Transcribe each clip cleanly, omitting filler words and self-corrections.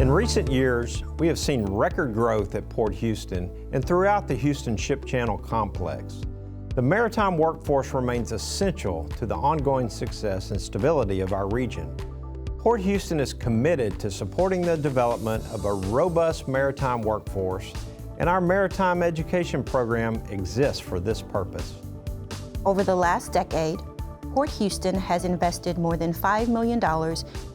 In recent years, we have seen record growth at Port Houston and throughout the Houston Ship Channel complex. The maritime workforce remains essential to the ongoing success and stability of our region. Port Houston is committed to supporting the development of a robust maritime workforce, and our Maritime Education Program exists for this purpose. Over the last decade, Port Houston has invested more than $5 million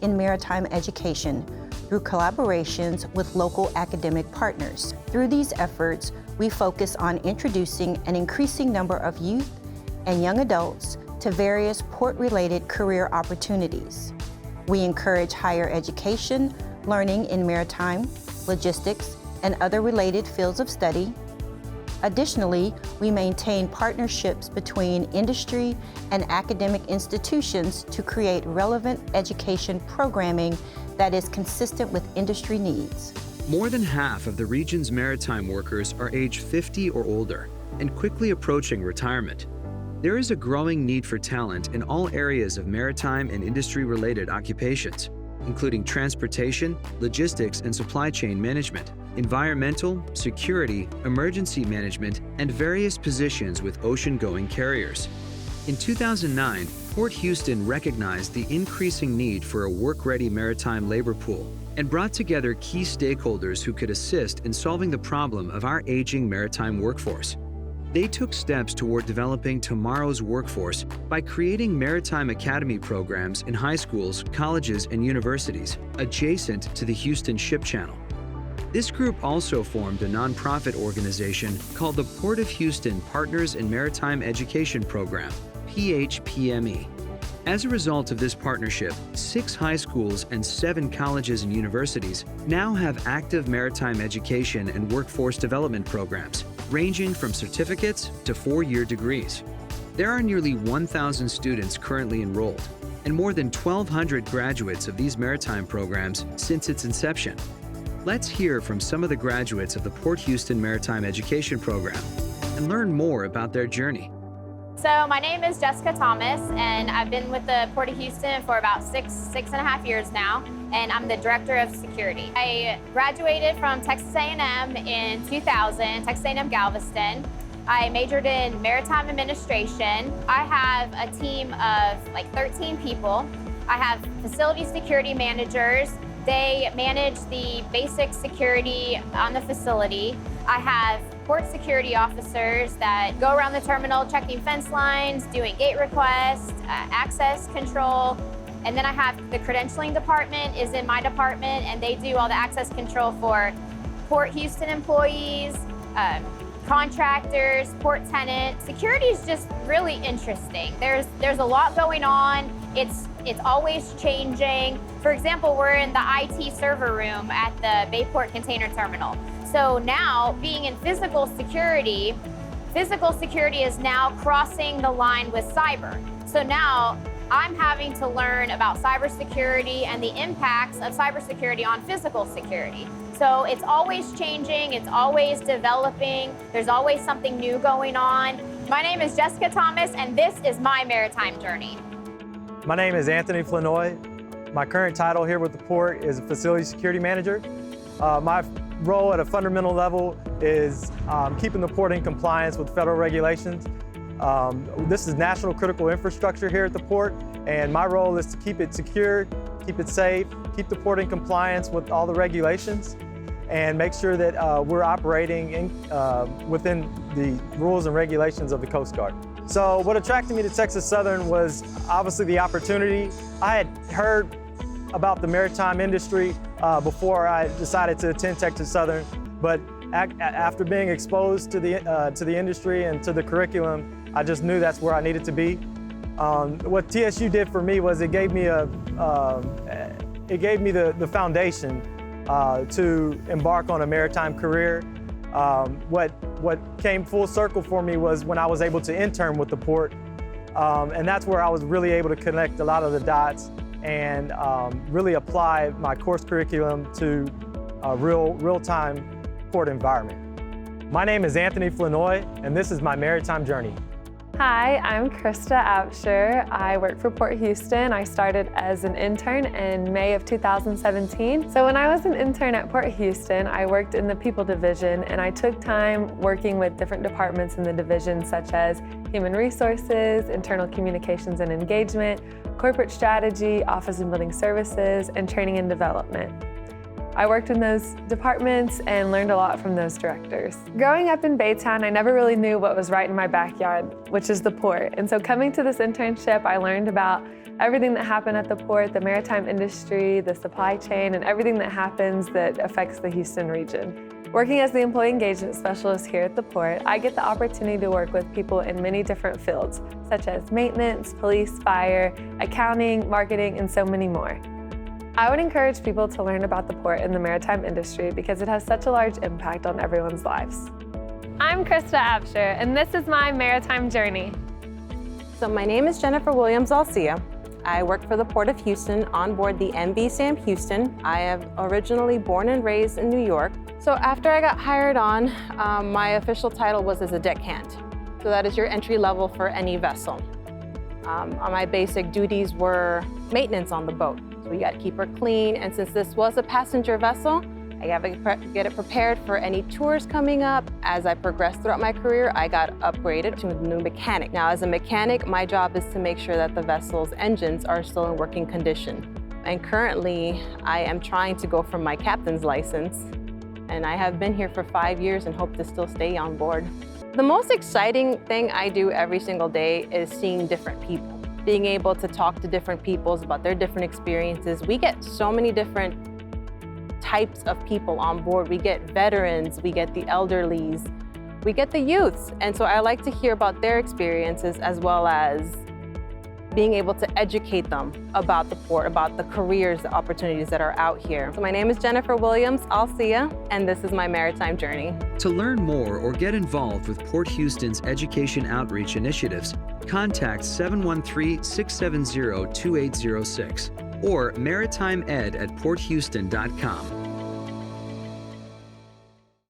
in maritime education through collaborations with local academic partners. Through these efforts, we focus on introducing an increasing number of youth and young adults to various port-related career opportunities. We encourage higher education, learning in maritime, logistics, and other related fields of study. Additionally, we maintain partnerships between industry and academic institutions to create relevant education programming that is consistent with industry needs. More than half of the region's maritime workers are age 50 or older and quickly approaching retirement. There is a growing need for talent in all areas of maritime and industry-related occupations, including transportation, logistics and supply chain management, environmental, security, emergency management, and various positions with ocean-going carriers. In 2009, Port Houston recognized the increasing need for a work-ready maritime labor pool and brought together key stakeholders who could assist in solving the problem of our aging maritime workforce. They took steps toward developing tomorrow's workforce by creating maritime academy programs in high schools, colleges, and universities adjacent to the Houston Ship Channel. This group also formed a nonprofit organization called the Port of Houston Partners in Maritime Education Program, PHPME. As a result of this partnership, 6 high schools and 7 colleges and universities now have active maritime education and workforce development programs, ranging from certificates to 4-year degrees. There are nearly 1,000 students currently enrolled, and more than 1,200 graduates of these maritime programs since its inception. Let's hear from some of the graduates of the Port Houston Maritime Education Program and learn more about their journey. So my name is Jessica Thomas, and I've been with the Port of Houston for about six and a half years now, and I'm the Director of Security. I graduated from Texas A&M in 2000, Texas A&M Galveston. I majored in Maritime Administration. I have a team of like 13 people. I have facility security managers. They manage the basic security on the facility. I have port security officers that go around the terminal checking fence lines, doing gate requests, access control. And then I have the credentialing department is in my department, and they do all the access control for Port Houston employees, contractors, port tenants. Security is just really interesting. There's a lot going on. It's always changing. For example, we're in the IT server room at the Bayport Container Terminal. So now, being in physical security is now crossing the line with cyber. So now, I'm having to learn about cybersecurity and the impacts of cybersecurity on physical security. So it's always changing, it's always developing, there's always something new going on. My name is Jessica Thomas, and this is my maritime journey. My name is Anthony Flanoy. My current title here with the Port is Facility Security Manager. My role at a fundamental level is keeping the Port in compliance with federal regulations. This is national critical infrastructure here at the Port, and my role is to keep it secure, keep it safe, keep the Port in compliance with all the regulations, and make sure that we're operating within the rules and regulations of the Coast Guard. So what attracted me to Texas Southern was obviously the opportunity. I had heard about the maritime industry before I decided to attend Texas Southern, but after being exposed to the industry and to the curriculum, I just knew that's where I needed to be. What TSU did for me was it gave me the foundation to embark on a maritime career. What came full circle for me was when I was able to intern with the Port, and that's where I was really able to connect a lot of the dots and really apply my course curriculum to a real-time Port environment. My name is Anthony Flanoy, and this is my maritime journey. Hi, I'm Krista Absher. I work for Port Houston. I started as an intern in May of 2017. So when I was an intern at Port Houston, I worked in the people division, and I took time working with different departments in the division, such as human resources, internal communications and engagement, corporate strategy, office and building services, and training and development. I worked in those departments and learned a lot from those directors. Growing up in Baytown, I never really knew what was right in my backyard, which is the port. And so coming to this internship, I learned about everything that happened at the port, the maritime industry, the supply chain, and everything that happens that affects the Houston region. Working as the employee engagement specialist here at the port, I get the opportunity to work with people in many different fields, such as maintenance, police, fire, accounting, marketing, and so many more. I would encourage people to learn about the port and the maritime industry because it has such a large impact on everyone's lives. I'm Krista Absher, and this is my maritime journey. So my name is Jennifer Williams Zalcia. I work for the Port of Houston on board the MV Sam Houston. I am originally born and raised in New York. So after I got hired on, my official title was as a deckhand. So that is your entry level for any vessel. My basic duties were maintenance on the boat. So we got to keep her clean, and since this was a passenger vessel, I got to get it prepared for any tours coming up. As I progressed throughout my career, I got upgraded to a new mechanic. Now, as a mechanic, my job is to make sure that the vessel's engines are still in working condition. And currently, I am trying to go for my captain's license, and I have been here for 5 years and hope to still stay on board. The most exciting thing I do every single day is seeing different people. Being able to talk to different people about their different experiences. We get so many different types of people on board. We get veterans, we get the elderlies, we get the youths. And so I like to hear about their experiences as well as being able to educate them about the port, about the careers, the opportunities that are out here. So my name is Jennifer Williams Zalcia, and this is my maritime journey. To learn more or get involved with Port Houston's education outreach initiatives, contact 713-670-2806 or maritimeed@porthouston.com.